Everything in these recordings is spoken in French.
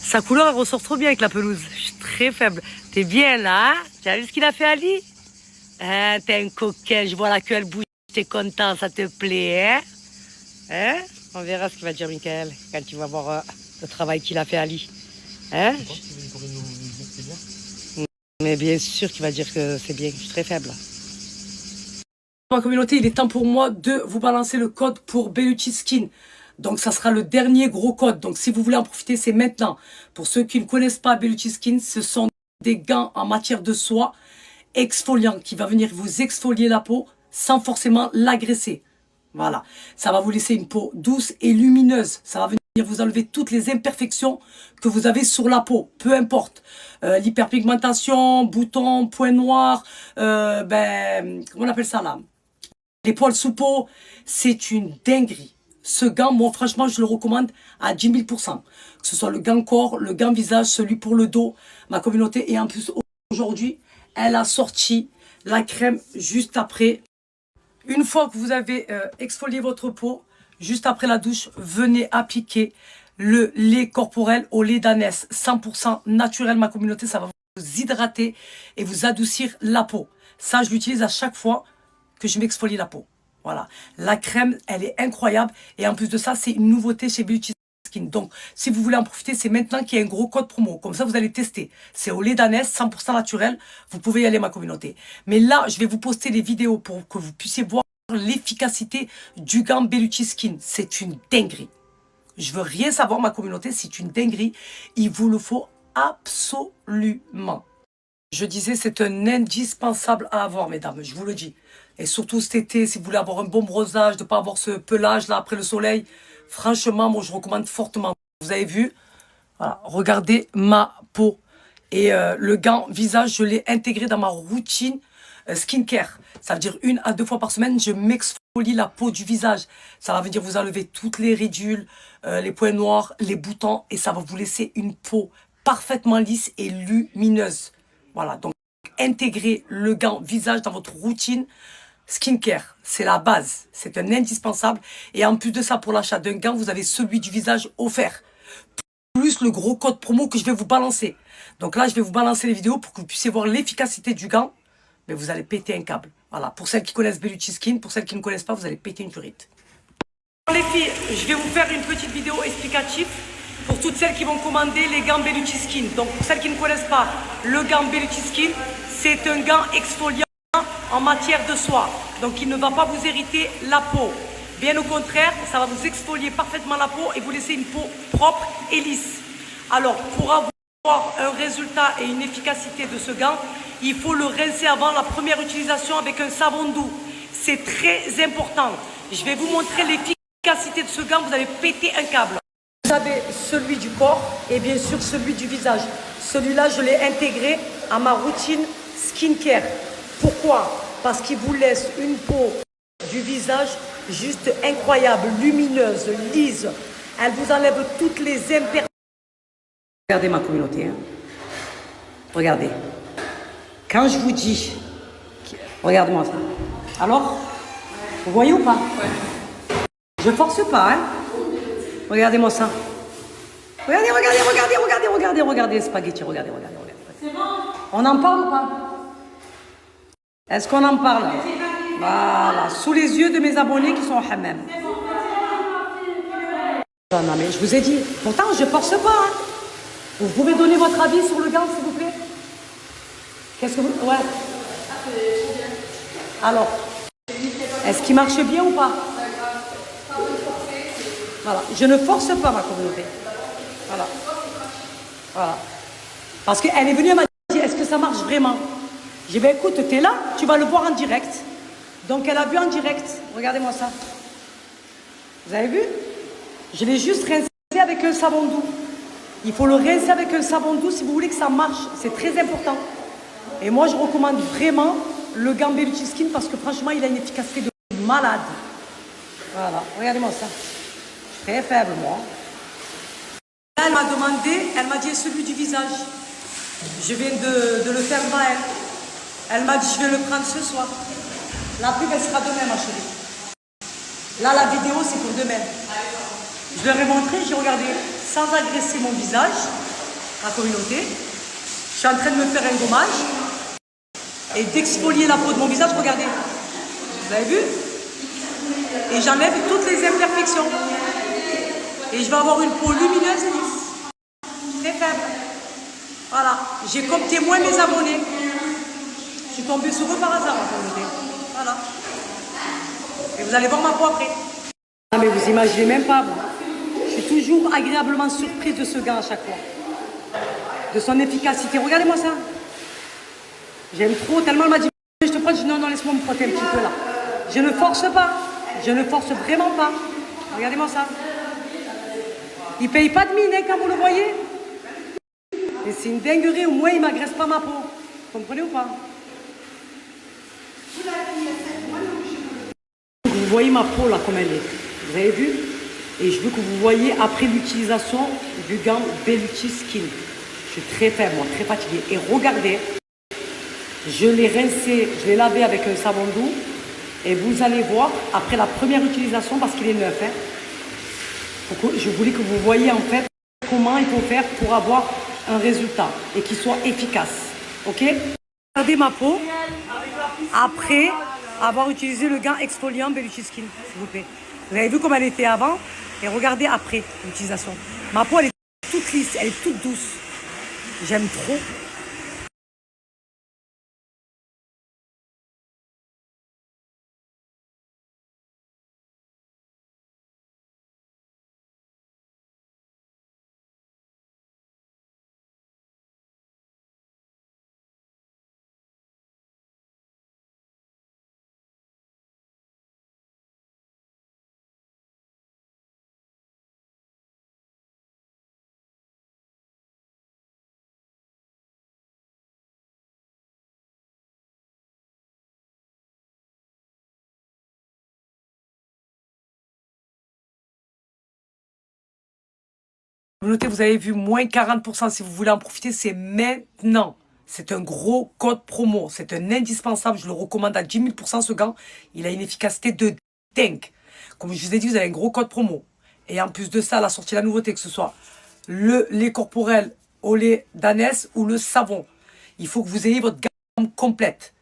Sa couleur, elle ressort trop bien avec la pelouse. Je suis très faible. T'es bien là, hein? Tu as vu ce qu'il a fait Ali? Hein, t'es un coquin, je vois la queue, elle bouge. T'es content, ça te plaît, hein? Hein? On verra ce qu'il va dire Michael quand tu vas voir le travail qu'il a fait Ali. Hein? Tu penses qu'il pourrait nous dire que c'est bien? Mais bien sûr qu'il va dire que c'est bien, je suis très faible. Ma communauté, il est temps pour moi de vous balancer le code pour Bellucci Skin. Donc ça sera le dernier gros code. Donc si vous voulez en profiter, c'est maintenant. Pour ceux qui ne connaissent pas Bellucci Skin, ce sont des gants en matière de soie exfoliants qui va venir vous exfolier la peau sans forcément l'agresser. Voilà, ça va vous laisser une peau douce et lumineuse. Ça va venir vous enlever toutes les imperfections que vous avez sur la peau, peu importe. L'hyperpigmentation, boutons, points noirs, comment on appelle ça là? Les poils sous peau, c'est une dinguerie. Ce gant, moi franchement, je le recommande à 10 000 %. Que ce soit le gant corps, le gant visage, celui pour le dos, ma communauté. Et en plus, aujourd'hui, elle a sorti la crème juste après. Une fois que vous avez exfolié votre peau, juste après la douche, venez appliquer le lait corporel au lait d'ânesse. 100% naturel, ma communauté. Ça va vous hydrater et vous adoucir la peau. Ça, je l'utilise à chaque fois que je m'exfolie la peau. Voilà. La crème, elle est incroyable. Et en plus de ça, c'est une nouveauté chez Bellucci Skin. Donc, si vous voulez en profiter, c'est maintenant qu'il y a un gros code promo. Comme ça, vous allez tester. C'est au lait d'ânesse, 100% naturel. Vous pouvez y aller, ma communauté. Mais là, je vais vous poster les vidéos pour que vous puissiez voir l'efficacité du gant Bellucci Skin. C'est une dinguerie. Je veux rien savoir, ma communauté. C'est une dinguerie. Il vous le faut absolument. Je disais, c'est un indispensable à avoir, mesdames, je vous le dis. Et surtout cet été, si vous voulez avoir un bon brossage, de ne pas avoir ce pelage là après le soleil, franchement, moi je recommande fortement. Vous avez vu, voilà, regardez ma peau. Et le gant visage, je l'ai intégré dans ma routine skincare. Ça veut dire 1 à 2 fois par semaine, je m'exfolie la peau du visage. Ça va venir vous enlever toutes les ridules, les points noirs, les boutons, et ça va vous laisser une peau parfaitement lisse et lumineuse. Voilà, donc intégrer le gant visage dans votre routine skincare, c'est la base, c'est un indispensable. Et en plus de ça, pour l'achat d'un gant, vous avez celui du visage offert, plus le gros code promo que je vais vous balancer. Donc là, je vais vous balancer les vidéos pour que vous puissiez voir l'efficacité du gant. Mais vous allez péter un câble. Voilà, pour celles qui connaissent Bellucci Skin, pour celles qui ne connaissent pas, vous allez péter une durite. Les filles, je vais vous faire une petite vidéo explicative pour toutes celles qui vont commander les gants Bellucci Skin. Donc pour celles qui ne connaissent pas, le gant Bellucci Skin, c'est un gant exfoliant en matière de soie. Donc il ne va pas vous irriter la peau. Bien au contraire, ça va vous exfolier parfaitement la peau et vous laisser une peau propre et lisse. Alors pour avoir un résultat et une efficacité de ce gant, il faut le rincer avant la première utilisation avec un savon doux. C'est très important. Je vais vous montrer l'efficacité de ce gant, vous allez péter un câble. Vous avez celui du corps et bien sûr celui du visage. Celui-là, je l'ai intégré à ma routine skincare. Pourquoi? Parce qu'il vous laisse une peau du visage juste incroyable, lumineuse, lisse. Elle vous enlève toutes les imperfections. Regardez ma communauté. Hein. Regardez. Quand je vous dis... Regardez-moi ça. Alors? Vous voyez ou pas? Ouais. Je force pas, hein? Regardez-moi ça. Regardez, regardez les spaghettis. Regardez. C'est bon? On en parle ou pas? Est-ce qu'on en parle? Voilà, sous les yeux de mes abonnés qui sont au hammam. Non, mais je vous ai dit, pourtant je force pas. Hein. Vous pouvez donner votre avis sur le gant, s'il vous plaît? Qu'est-ce que vous... Ouais. Alors, est-ce qu'il marche bien ou pas? Voilà, je ne force pas ma communauté. Voilà. Parce qu'elle est venue, elle m'a dit, est-ce que ça marche vraiment? J'ai dit, ben écoute, t'es là, tu vas le voir en direct. Donc elle a vu en direct. Regardez-moi ça. Vous avez vu? Je l'ai juste rincé avec un savon doux. Il faut le rincer avec un savon doux si vous voulez que ça marche. C'est très important. Et moi, je recommande vraiment le gant Bellucci Skin parce que franchement, il a une efficacité de malade. Voilà, regardez-moi ça. Je suis très faible, moi. Là, elle m'a demandé, elle m'a dit celui du visage. Je viens de le faire devant elle. Elle m'a dit je vais le prendre ce soir. La pub, elle sera demain, ma chérie. Là, la vidéo, c'est pour demain. Je leur ai montré, j'ai regardé sans agresser mon visage. la communauté. Je suis en train de me faire un gommage et d'exfolier la peau de mon visage. Regardez. Vous avez vu? Et j'enlève toutes les imperfections. Et je vais avoir une peau lumineuse et lisse. Très faible. Voilà. J'ai comme témoin mes abonnés. Je suis tombée sur eux par hasard en communauté. Voilà. Et vous allez voir ma peau après. Ah mais vous imaginez même pas, moi. Je suis toujours agréablement surprise de ce gars à chaque fois. De son efficacité. Regardez-moi ça. J'aime trop, tellement elle m'a dit je te frotte, je dis non, non, laisse-moi me frotter un petit peu là. Je ne force pas. Je ne force vraiment pas. Regardez-moi ça. Il ne paye pas de mine hein, quand vous le voyez. Et c'est une dinguerie, au moins il ne m'agresse pas ma peau. Vous comprenez ou pas? Vous voyez ma peau là comme elle est. Vous avez vu? Et je veux que vous voyez après l'utilisation du gant Bellucci Skin. Je suis très faible, moi, très fatiguée. Et regardez, je l'ai rincé, je l'ai lavé avec un savon doux. Et vous allez voir, après la première utilisation, parce qu'il est neuf, hein, je voulais que vous voyez en fait comment il faut faire pour avoir un résultat et qu'il soit efficace. Ok? Regardez ma peau après avoir utilisé le gant exfoliant Bellucci Skin, s'il vous plaît. Vous avez vu comment elle était avant et regardez après l'utilisation. Ma peau, elle est toute lisse, elle est toute douce. J'aime trop. Notez, vous avez vu, moins 40%. Si vous voulez en profiter, c'est maintenant. C'est un gros code promo. C'est un indispensable. Je le recommande à 10 000% ce gant. Il a une efficacité de dingue. Comme je vous ai dit, vous avez un gros code promo. Et en plus de ça, la sortie, la nouveauté, que ce soit le lait corporel au lait d'ânesse ou le savon. Il faut que vous ayez votre gamme complète.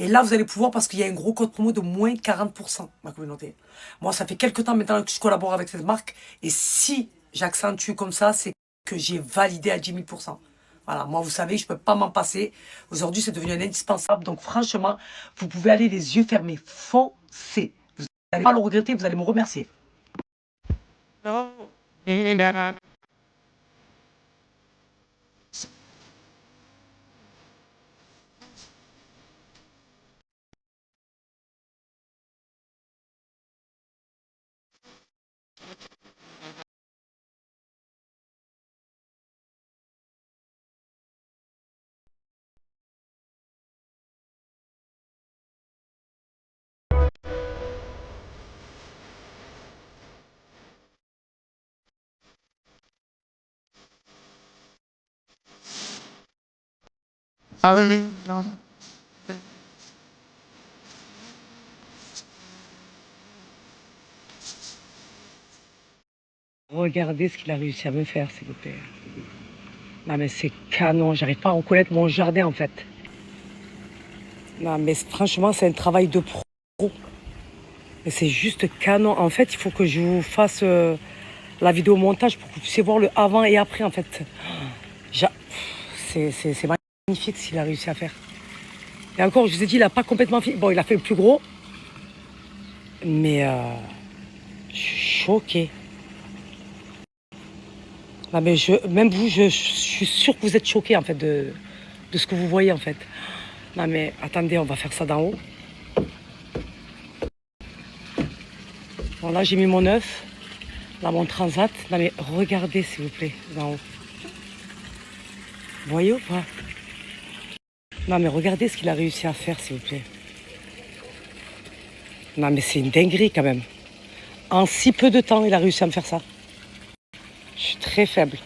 Et là, vous allez pouvoir, parce qu'il y a un gros code promo de moins 40%, ma communauté. Moi, ça fait quelques temps maintenant que je collabore avec cette marque. Et si j'accentue comme ça, c'est que j'ai validé à 10 000%. Voilà, moi, vous savez, je ne peux pas m'en passer. Aujourd'hui, c'est devenu un indispensable. Donc, franchement, vous pouvez aller les yeux fermés. Foncez. Vous n'allez pas le regretter, vous allez me remercier. Non. Ah oui, non. Regardez ce qu'il a réussi à me faire, s'il vous plaît. Non, mais c'est canon. J'arrive pas à reconnaître mon jardin, en fait. Non, mais franchement, c'est un travail de pro. Et c'est juste canon. En fait, il faut que je vous fasse la vidéo montage pour que vous puissiez voir le avant et après, en fait. C'est magnifique ce qu'il a réussi à faire. Et encore, je vous ai dit, il n'a pas complètement fini. Bon, il a fait le plus gros. Mais je suis choquée. Non, mais même vous, je suis sûre que vous êtes choqués, en fait, de ce que vous voyez, en fait. Non, mais attendez, on va faire ça d'en haut. Bon, là, j'ai mis mon œuf. Là, mon transat. Non, mais regardez, s'il vous plaît, d'en haut. Vous voyez ou pas? Non, mais regardez ce qu'il a réussi à faire, s'il vous plaît. Non, mais c'est une dinguerie, quand même. En si peu de temps, il a réussi à me faire ça. Je suis très faible.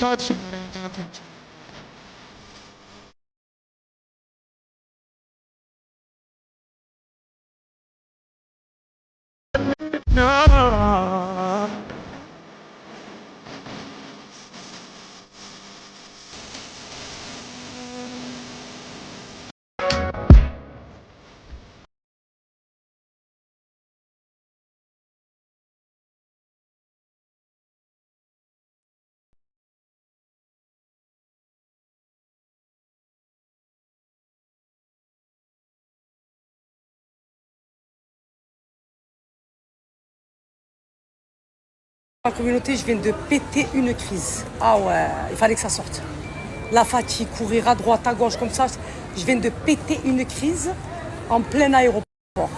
No. La communauté, je viens de péter une crise. Ah ouais, il fallait que ça sorte. La fatigue, courir à droite, à gauche, comme ça. Je viens de péter une crise en plein aéroport.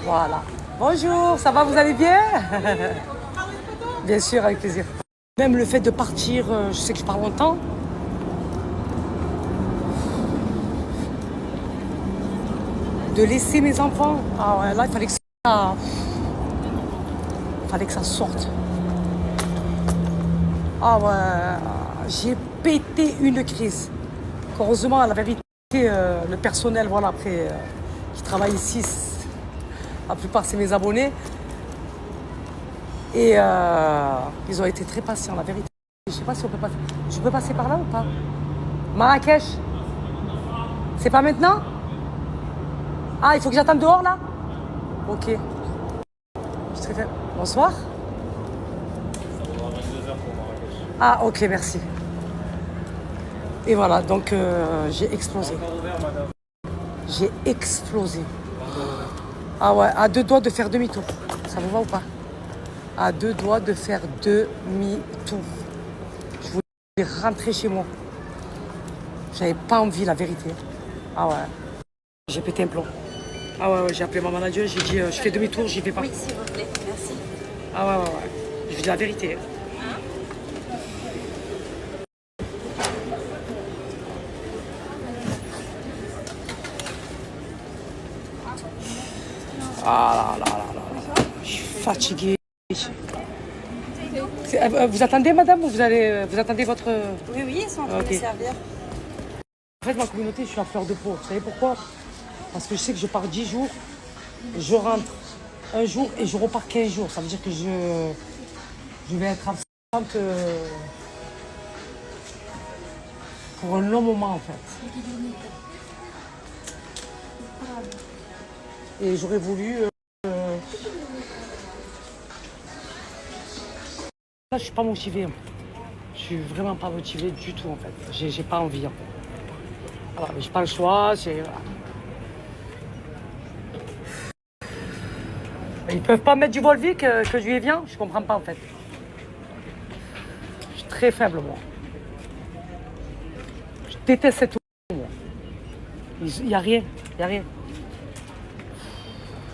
Voilà. Bonjour, ça va, vous allez bien? Bien sûr, avec plaisir. Même le fait de partir, je sais que je pars longtemps. De laisser mes enfants. Ah ouais, là, il fallait que ça... Il fallait que ça sorte. Ah ouais, j'ai pété une crise. Heureusement, la vérité, le personnel, voilà, après, qui travaille ici, la plupart, c'est mes abonnés. Et ils ont été très patients, la vérité. Je sais pas si on peut passer. Je peux passer par là ou pas? Marrakech? C'est pas maintenant? Ah, il faut que j'attende dehors, là? Ok. Je suis très faible. Bonsoir. Ah, ok, merci. Et voilà, donc j'ai explosé. J'ai explosé. Ah ouais, à deux doigts de faire demi-tour. Ça vous va ou pas? À deux doigts de faire demi-tour. Je voulais rentrer chez moi. J'avais pas envie, la vérité. Ah ouais. J'ai pété un plomb. Ah ouais, j'ai appelé ma manager, j'ai dit je fais demi-tour, j'y vais pas. Oui, s'il vous plaît, merci. Ah ouais. Je dis la vérité. Ah là. Je suis fatiguée. Vous attendez, madame, ou vous attendez votre... Oui, ils sont en train de servir. En fait, ma communauté, je suis à fleur de peau. Vous savez pourquoi? Parce que je sais que je pars 10 jours, je rentre un jour et je repars 15 jours. Ça veut dire que je vais être absente pour un long moment, en fait. Et j'aurais voulu... Là, je suis pas motivée. Je suis vraiment pas motivée du tout, en fait. J'ai pas envie, en fait. Voilà, mais j'ai pas le choix. Ils peuvent pas mettre du Volvic que je lui ai viens. Je comprends pas, en fait. Je suis très faible, moi. Je déteste cette eau, moi. Il y a rien.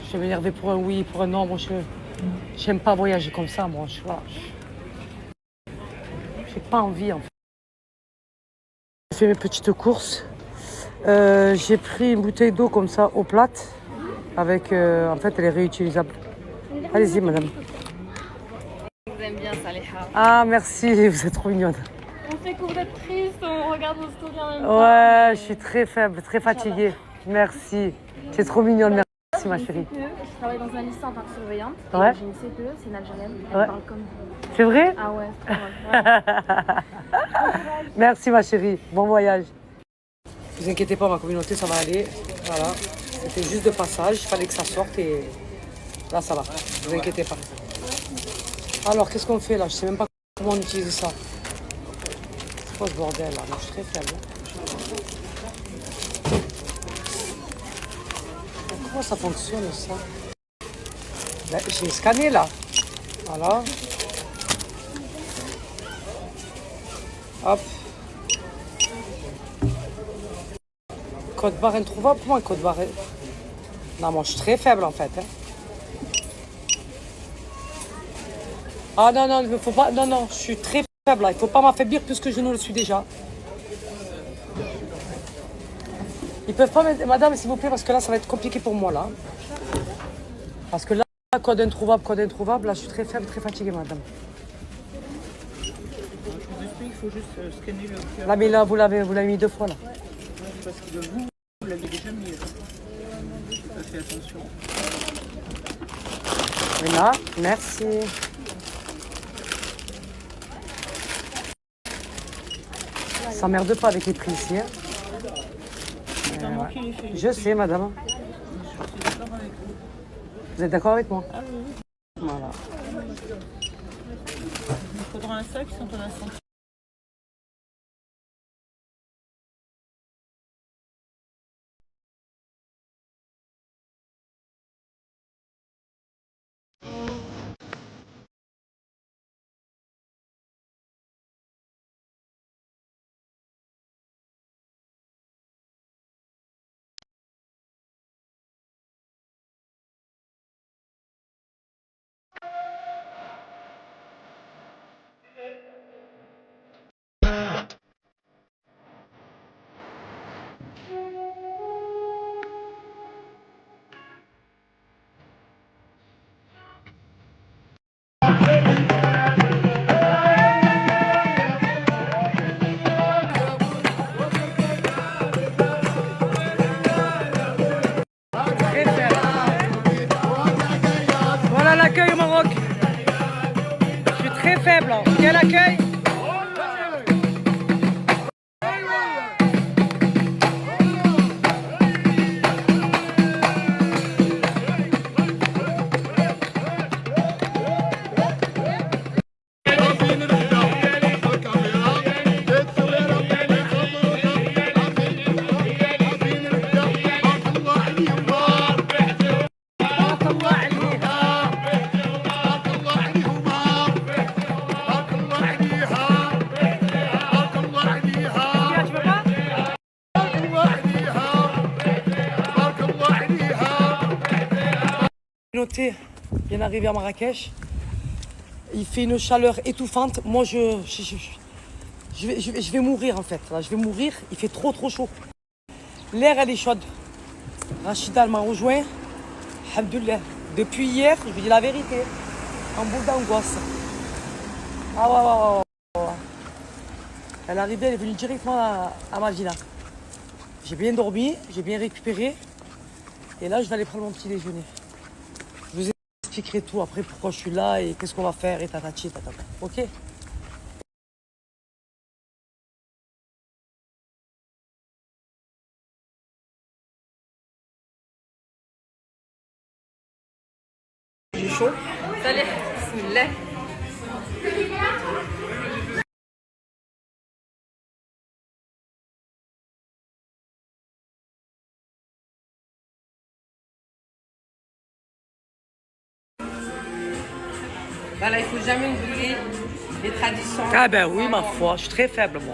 Je vais m'énerver pour un oui, pour un non. Moi, j'aime pas voyager comme ça, moi. J'ai pas envie, en fait. J'ai fait mes petites courses. J'ai pris une bouteille d'eau comme ça, eau plate. Avec, en fait, elle est réutilisable. Allez-y, madame. Vous aimez bien ça, les hars. Ah, merci, vous êtes trop mignonne. On sait que vous êtes triste, on regarde vos stories en même temps. Ouais, je suis très faible, très fatiguée. Merci. C'est trop mignonne, merci, ma chérie. Je travaille dans un lycée en tant que surveillante. Ouais. J'ai une CPE, c'est une Algérienne. Elle Ouais. parle comme vous. C'est vrai? Ah ouais, c'est pas mal. Merci, ma chérie. Bon voyage. Ne vous inquiétez pas, ma communauté, ça va aller. Voilà. C'était juste de passage. Il fallait que ça sorte et là, ça va. Ne vous inquiétez pas. Alors, qu'est-ce qu'on fait là? Je sais même pas comment on utilise ça. C'est quoi ce bordel là? Moi, je suis très faible. Comment ça fonctionne ça? Ben, j'ai scanné là. Voilà. Hop. Code barre introuvable? Comment un code barre? Non, moi je suis très faible en fait. Hein. Ah non, il ne faut pas. Non, je suis très faible là. Il ne faut pas m'affaiblir plus que je ne le suis déjà. Ils peuvent pas mettre. Madame, s'il vous plaît, parce que là ça va être compliqué pour moi là. Parce que là, code introuvable, là, je suis très faible, très fatiguée, madame. faut juste scanner le QR. Là, mais là, vous l'avez mis 2 fois, là. Ouais, c'est parce que vous l'avez déjà mis. J'ai pas fait attention. Et là, merci. S'emmerde pas avec les prix ici. Hein. C'est pas moi qui l'ai fait. Je sais, madame. Je suis d'accord avec vous. Vous êtes d'accord avec moi? Ah oui, oui. Voilà. Il me faudra un sac sans ton instant. Très faible. Voilà l'accueil au Maroc. Je suis très faible. Quel accueil? Communauté, bien arrivé à Marrakech. Il fait une chaleur étouffante. Moi, je vais mourir en fait. Là, je vais mourir. Il fait trop chaud. L'air, elle est chaude. Rachida, elle m'a rejoint. Alhamdoulilah. Depuis hier, je vous dis la vérité. En boule d'angoisse. Ah ouais. Elle est arrivée, elle est venue directement à ma villa. J'ai bien dormi, j'ai bien récupéré. Et là, je vais aller prendre mon petit déjeuner. Je vous expliquerai tout après pourquoi je suis là et qu'est-ce qu'on va faire et tatati tatata. Ok? J'ai chaud. Salut. Bismillah. Voilà, il faut jamais oublier les traditions. Ah ben oui, ma foi, je suis très faible moi.